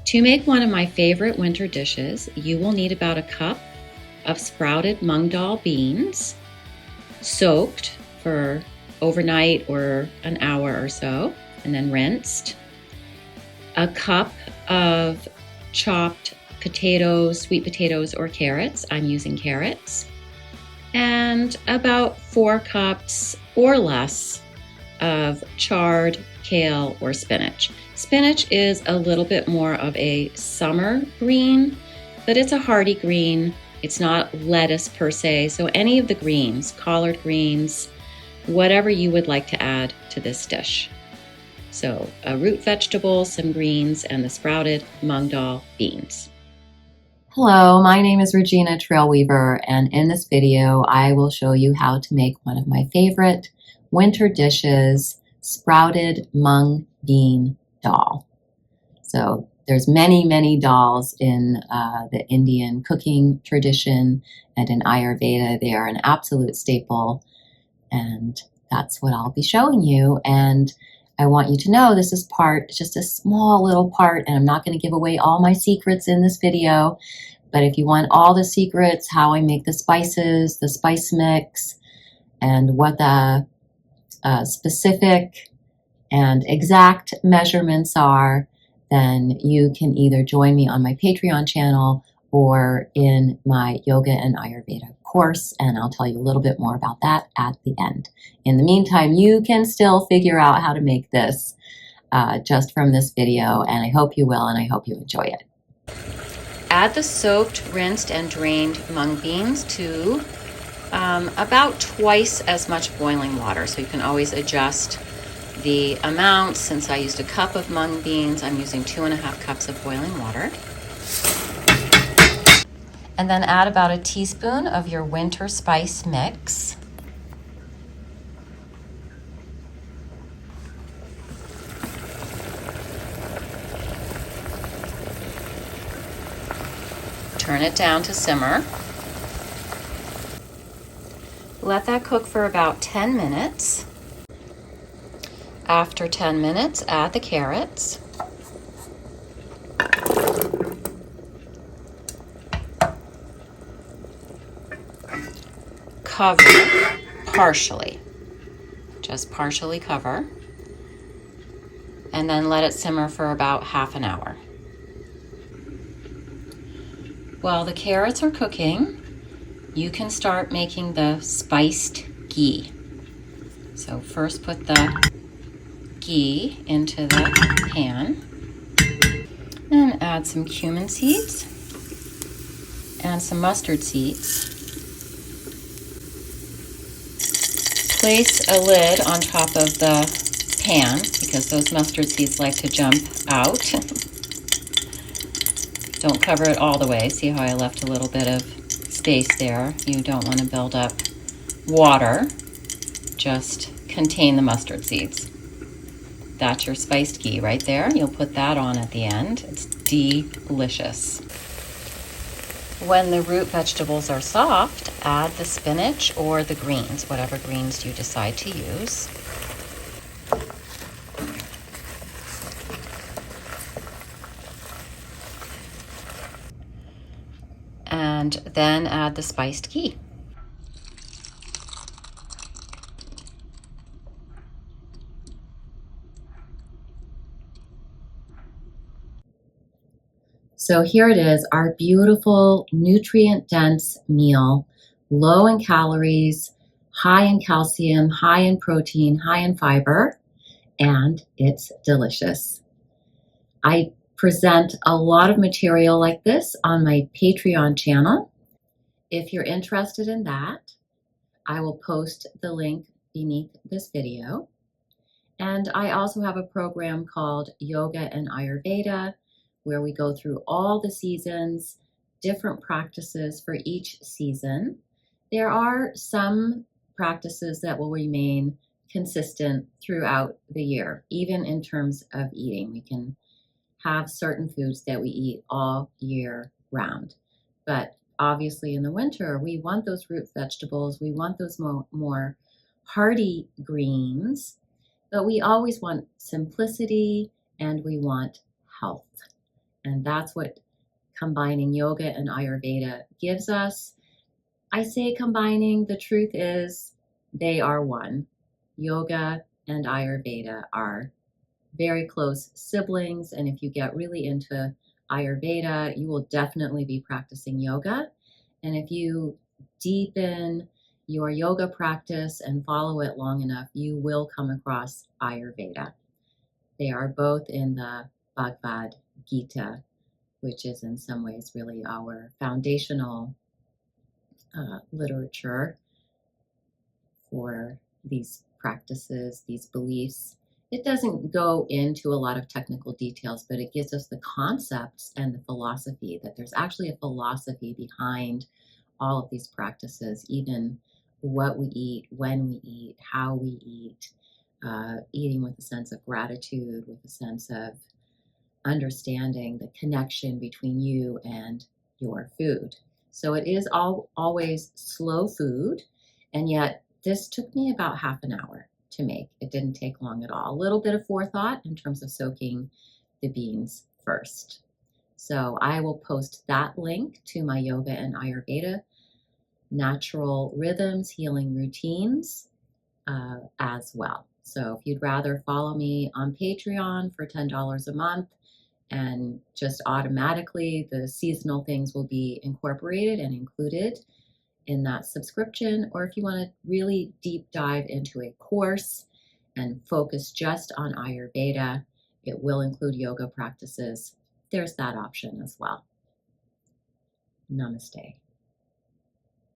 To make one of my favorite winter dishes, you will need about a cup of sprouted Mung Bean beans, soaked for overnight or an hour or so, and then rinsed. A cup of chopped potatoes, sweet potatoes or carrots. I'm using carrots. And about 4 cups or less of charred kale or spinach. Spinach is a little bit more of a summer green, but it's a hardy green. It's not lettuce per se, so any of the greens, collard greens, whatever you would like to add to this dish. So a root vegetable, some greens, and the sprouted Mung Bean beans. Hello, my name is Regina Trailweaver, and in this video I will show you how to make one of my favorite winter dishes, sprouted Mung Bean Dahl. So there's many dals in the Indian cooking tradition, and in Ayurveda they are an absolute staple, and that's what I'll be showing you. And I want you to know this is just a small little part, and I'm not going to give away all my secrets in this video, but if you want all the secrets, how I make the spices, the spice mix, and what the specific and exact measurements are, then you can either join me on my Patreon channel or in my Yoga and Ayurveda course, and I'll tell you a little bit more about that at the end. In the meantime, you can still figure out how to make this just from this video, and I hope you will, and I hope you enjoy it. Add the soaked, rinsed, and drained mung beans to about twice as much boiling water, so you can always adjust the amount. Since I used a cup of mung beans, I'm using 2.5 cups of boiling water. And then add about a teaspoon of your winter spice mix. Turn it down to simmer. Let that cook for about 10 minutes. After 10 minutes, add the carrots. Cover partially, just partially cover, and then let it simmer for about half an hour. While the carrots are cooking, you can start making the spiced ghee. So first put the ghee into the pan and add some cumin seeds and some mustard seeds. Place a lid on top of the pan because those mustard seeds like to jump out. Don't cover it all the way. See how I left a little bit of space there? You don't want to build up water. Just contain the mustard seeds. That's your spiced ghee right there. You'll put that on at the end. It's delicious. When the root vegetables are soft, add the spinach or the greens, whatever greens you decide to use. And then add the spiced ghee. So here it is, our beautiful nutrient-dense meal, low in calories, high in calcium, high in protein, high in fiber, and it's delicious. I present a lot of material like this on my Patreon channel. If you're interested in that, I will post the link beneath this video. And I also have a program called Yoga and Ayurveda, where we go through all the seasons, different practices for each season. There are some practices that will remain consistent throughout the year, even in terms of eating. We can have certain foods that we eat all year round. But obviously in the winter, we want those root vegetables, we want those more hearty greens, but we always want simplicity and we want health. And that's what combining yoga and Ayurveda gives us. I say combining, the truth is they are one. Yoga and Ayurveda are very close siblings. And if you get really into Ayurveda, you will definitely be practicing yoga. And if you deepen your yoga practice and follow it long enough, you will come across Ayurveda. They are both in the Bhagavad Gita, which is in some ways really our foundational literature for these practices, these beliefs. It doesn't go into a lot of technical details, but it gives us the concepts and the philosophy, that there's actually a philosophy behind all of these practices, even what we eat, when we eat, how we eat, eating with a sense of gratitude, with a sense of understanding the connection between you and your food. So it is always slow food, and yet this took me about half an hour to make. It didn't take long at all. A little bit of forethought in terms of soaking the beans first. So I will post that link to my yoga and Ayurveda natural rhythms, healing routines as well. So if you'd rather follow me on Patreon for $10 a month, and just automatically the seasonal things will be incorporated and included in that subscription, or if you want to really deep dive into a course and focus just on Ayurveda, it will include yoga practices. There's that option as well. Namaste.